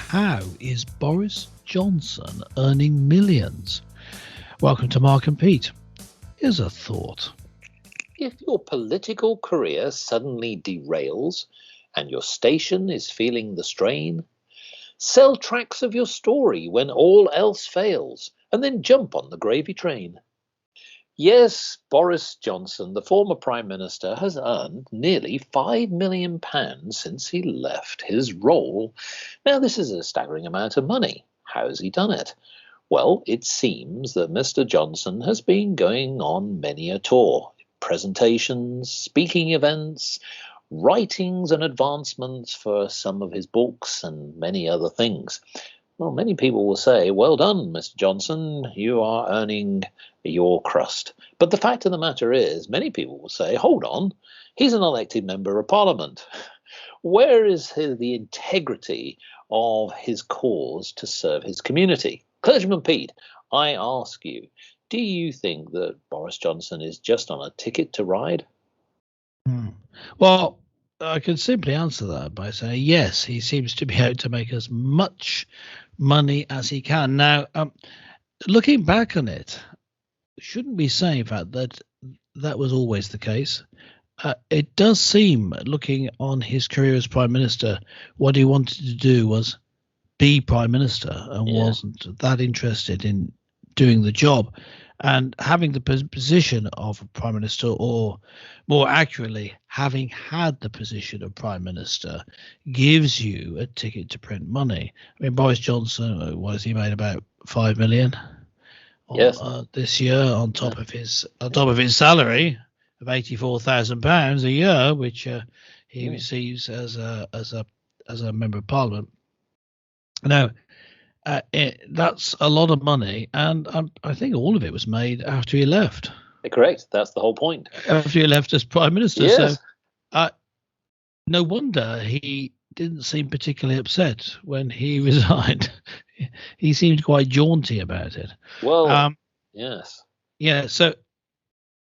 How is Boris Johnson earning millions? Welcome to Mark and Pete. Here's a thought. If your political career suddenly derails and your station is feeling the strain, sell tracks of your story when all else fails, and then jump on the gravy train. Yes, Boris Johnson, the former Prime Minister, has earned nearly £5 million since he left his role. Now, this is a staggering amount of money. How has he done it? Well, it seems that Mr. Johnson has been going on many a tour, presentations, speaking events, writings and advancements for some of his books and many other things. Well, many people will say, well done, Mr. Johnson, you are earning your crust. But the fact of the matter is, many people will say, hold on, he's an elected member of Parliament. Where is the integrity of his cause to serve his community? Clergyman Pete, I ask you, do you think that Boris Johnson is just on a ticket to ride? Well, I can simply answer that by saying yes, he seems to be out to make as much money as he can. Now, looking back on it, shouldn't be saying, in fact, that that was always the case. It does seem, looking on his career as Prime Minister, what he wanted to do was be Prime Minister and wasn't that interested in doing the job. And having the position of Prime Minister, or more accurately, having had the position of Prime Minister, gives you a ticket to print money. I mean, Boris Johnson, what has he made, about 5 million this year on top of his salary of £84,000 a year, which he receives as a member of Parliament. Now, that's a lot of money, and I think all of it was made after he left. Correct. That's the whole point. After he left as Prime Minister. Yes. So no wonder he didn't seem particularly upset when he resigned. He seemed quite jaunty about it. Well, yes. Yeah, so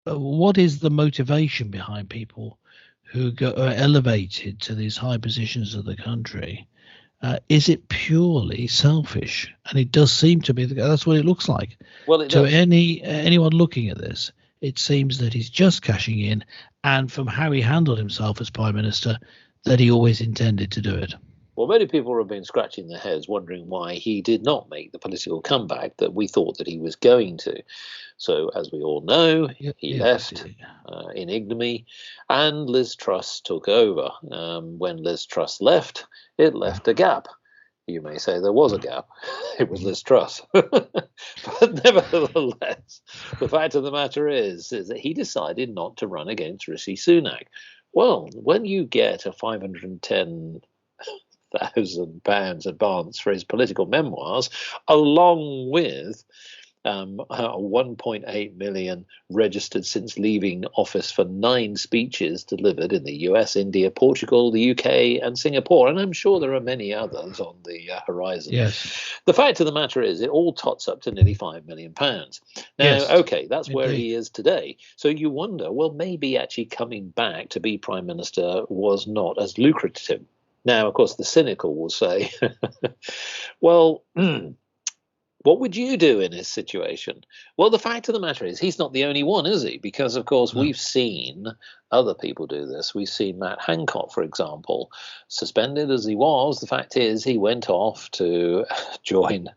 what is the motivation behind people who are elevated to these high positions of the country? Is it purely selfish? And it does seem to be that's what it looks like. Well, it does. Anyone looking at this, it seems that he's just cashing in, and from how he handled himself as Prime Minister, that he always intended to do it. Well, many people have been scratching their heads wondering why he did not make the political comeback that we thought that he was going to. So, as we all know, he left in ignominy, and Liz Truss took over. When Liz Truss left, it left a gap. You may say there was a gap. It was Liz Truss. But nevertheless, the fact of the matter is that he decided not to run against Rishi Sunak. Well, when you get a £510,000 advance for his political memoirs, along with 1.8 million registered since leaving office for 9 speeches delivered in the US, India, Portugal, the UK, and Singapore. And I'm sure there are many others on the horizon. Yes. The fact of the matter is it all tots up to nearly £5 million. Now, okay, that's where he is today. So you wonder, well, maybe actually coming back to be Prime Minister was not as lucrative. Now, of course, the cynical will say, well, what would you do in his situation? Well, the fact of the matter is he's not the only one, is he? Because, of course, we've seen other people do this. We've seen Matt Hancock, for example, suspended as he was. The fact is he went off to join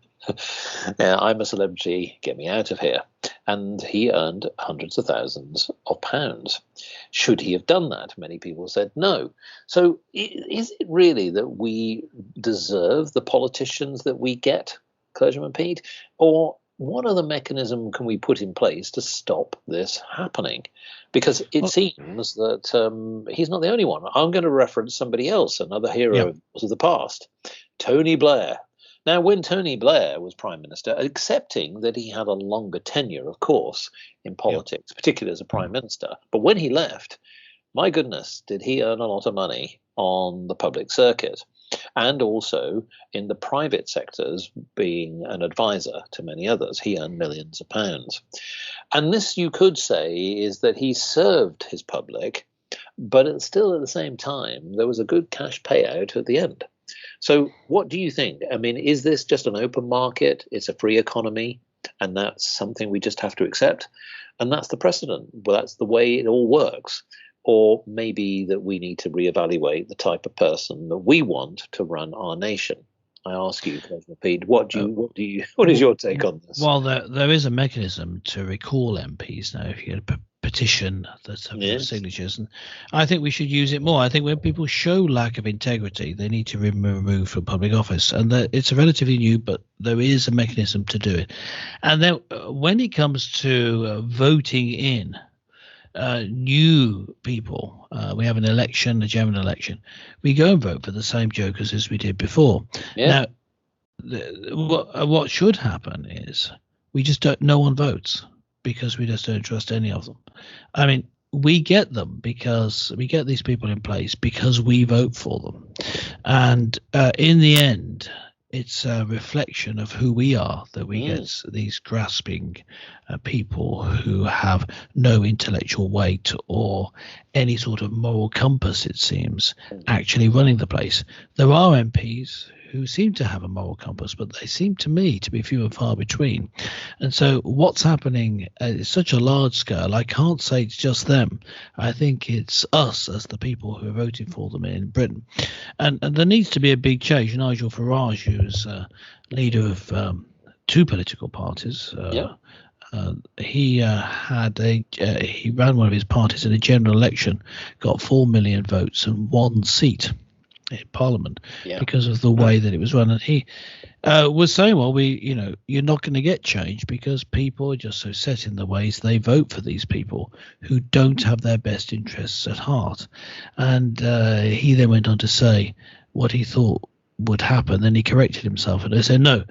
I'm a Celebrity, Get Me Out of Here. And he earned hundreds of thousands of pounds. Should he have done that? Many people said no. So is it really that we deserve the politicians that we get, Clergyman Pete? Or what other mechanism can we put in place to stop this happening? Because it seems that he's not the only one. I'm going to reference somebody else, another hero of the past, Tony Blair. Now, when Tony Blair was Prime Minister, accepting that he had a longer tenure, of course, in politics, particularly as a Prime Minister, but when he left, my goodness, did he earn a lot of money on the public circuit and also in the private sectors, being an advisor to many others. He earned millions of pounds. And this, you could say, is that he served his public, but still at the same time, there was a good cash payout at the end. So what do you think? I mean, is this just an open market? It's a free economy, and that's something we just have to accept? And that's the precedent. Well, that's the way it all works. Or maybe that we need to reevaluate the type of person that we want to run our nation. I ask you, President Pete, what is your take on this? Well, there is a mechanism to recall MPs now if you get a petition that's have signatures, and I think we should use it more. I think when people show lack of integrity, they need to be removed from public office, and it's a relatively new, but there is a mechanism to do it. And then when it comes to voting in new people, we have an election, a general election, we go and vote for the same jokers as we did before. Now, what should happen is we just don't, no one votes because we just don't trust any of them. I mean, we get them because we get these people in place because we vote for them. And in the end, it's a reflection of who we are that we get these grasping people who have no intellectual weight or any sort of moral compass, it seems, actually running the place. There are MPs who seem to have a moral compass, but they seem to me to be few and far between. And so what's happening is such a large scale, I can't say it's just them. I think it's us as the people who are voting for them in Britain. And there needs to be a big change. Nigel Farage, who's leader of two political parties, he ran one of his parties in a general election, got 4 million votes and one seat in Parliament because of the way that it was run. And he was saying, well, you're not going to get change because people are just so set in their ways. They vote for these people who don't have their best interests at heart. And he then went on to say what he thought would happen. Then he corrected himself and he said, no,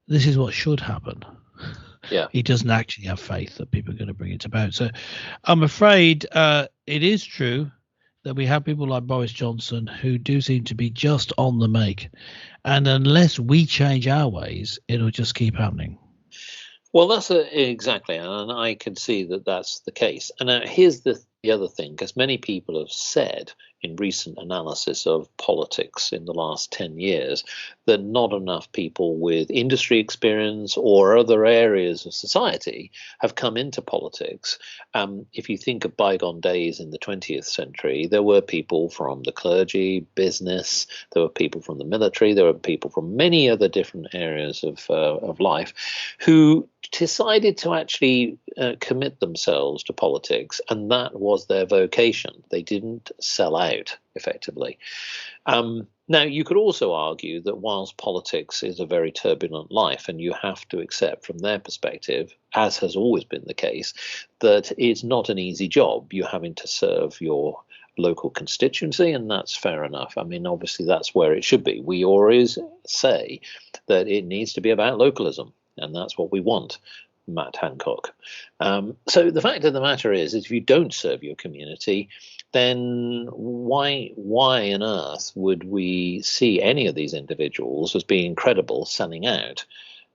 this is what should happen. Yeah, he doesn't actually have faith that people are going to bring it about. So I'm afraid it is true that we have people like Boris Johnson who do seem to be just on the make. And unless we change our ways, it'll just keep happening. Well, that's exactly. And I can see that that's the case. And now here's the other thing, because many people have said in recent analysis of politics in the last 10 years that not enough people with industry experience or other areas of society have come into politics. If you think of bygone days in the 20th century, there were people from the clergy, business, there were people from the military, there were people from many other different areas of life who decided to actually commit themselves to politics, and that was their vocation. They didn't sell out, effectively. Now, you could also argue that whilst politics is a very turbulent life, and you have to accept from their perspective, as has always been the case, that it's not an easy job. You're having to serve your local constituency, and that's fair enough. I mean, obviously, that's where it should be. We always say that it needs to be about localism, and that's what we want. Matt Hancock. So the fact of the matter is if you don't serve your community, then why on earth would we see any of these individuals as being credible selling out?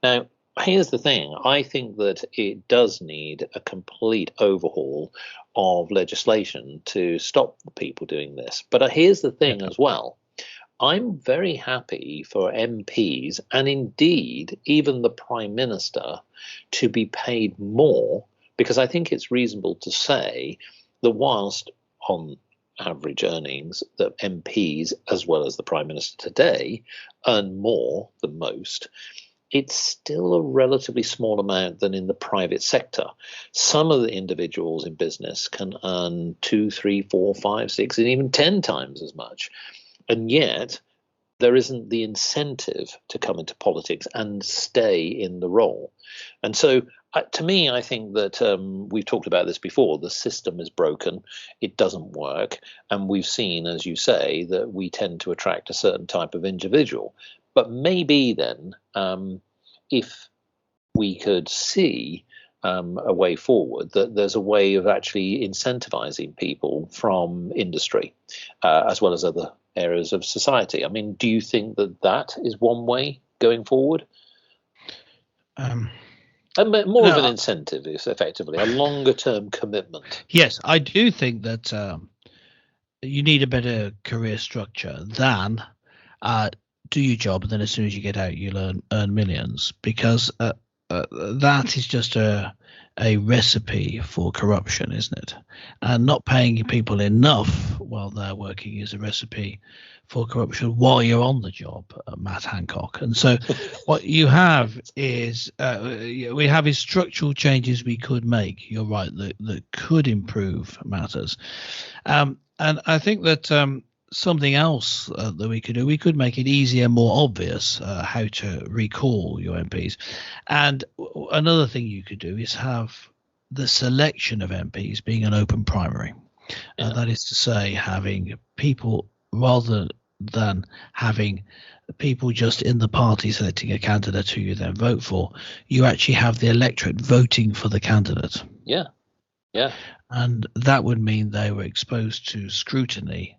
Now, here's the thing. I think that it does need a complete overhaul of legislation to stop people doing this. But here's the thing as well. I'm very happy for MPs and indeed even the Prime Minister to be paid more, because I think it's reasonable to say that whilst on average earnings that MPs as well as the Prime Minister today earn more than most, it's still a relatively small amount than in the private sector. Some of the individuals in business can earn 2, 3, 4, 5, 6 and even 10 times as much. And yet there isn't the incentive to come into politics and stay in the role. And so to me, I think that we've talked about this before. The system is broken. It doesn't work. And we've seen, as you say, that we tend to attract a certain type of individual. But maybe then if we could see a way forward, that there's a way of actually incentivizing people from industry as well as other areas of society. I mean, do you think that that is one way going forward? More of an incentive is effectively a longer term commitment. Yes, I do think that you need a better career structure than do your job, and then as soon as you get out, you'll earn millions, because that is just a recipe for corruption, isn't it? And not paying people enough while they're working is a recipe for corruption while you're on the job, Matt Hancock. And so what you have is structural changes we could make. You're right, that could improve matters. And I think that something else that we could do, we could make it easier, more obvious how to recall your MPs. And another thing you could do is have the selection of MPs being an open primary. That is to say, having people, rather than having people just in the party selecting a candidate who you then vote for, you actually have the electorate voting for the candidate. Yeah. And that would mean they were exposed to scrutiny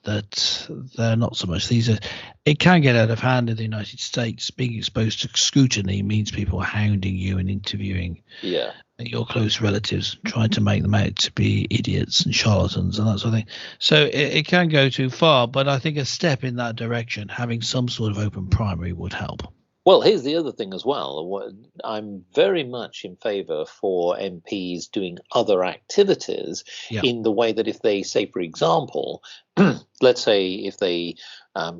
that they're not so much. It can get out of hand in the United States. Being exposed to scrutiny means people hounding you and interviewing your close relatives, trying to make them out to be idiots and charlatans and that sort of thing. So it can go too far, but I think a step in that direction, having some sort of open primary, would help. Well, here's the other thing as well. I'm very much in favour for MPs doing other activities in the way that if they, say, for example, let's say if they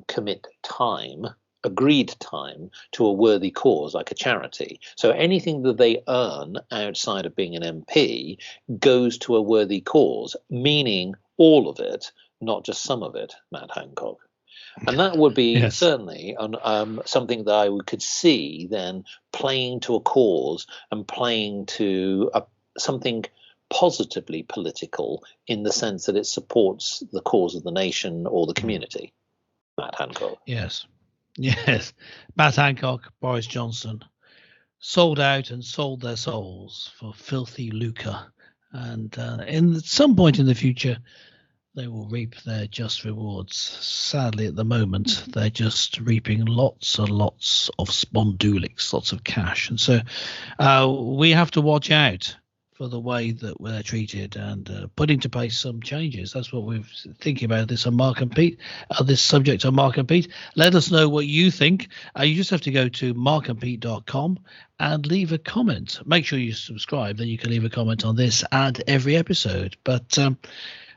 commit time, agreed time, to a worthy cause like a charity. So anything that they earn outside of being an MP goes to a worthy cause, meaning all of it, not just some of it, Matt Hancock. And that would be certainly something that I could see then playing to a cause and playing to something positively political, in the sense that it supports the cause of the nation or the community. Matt Hancock. Yes. Matt Hancock, Boris Johnson sold out and sold their souls for filthy lucre. And in some point in the future, they will reap their just rewards. Sadly, at the moment, they're just reaping lots and lots of spondulics, lots of cash. And so we have to watch out for the way that we're treated and put into place some changes. That's what we're thinking about this on Mark and Pete, this subject on Mark and Pete. Let us know what you think. You just have to go to markandpete.com and leave a comment. Make sure you subscribe, then you can leave a comment on this and every episode. But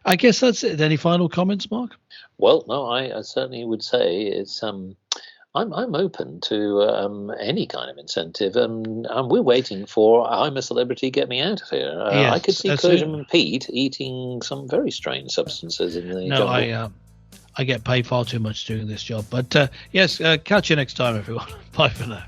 I guess that's it. Any final comments, Mark? Well, no, I certainly would say it's I'm open to any kind of incentive, and we're waiting for I'm a Celebrity, Get Me Out of Here. I could see Clergyman Pete eating some very strange substances in the jungle. I get paid far too much doing this job. But yes, catch you next time, everyone. Bye for now.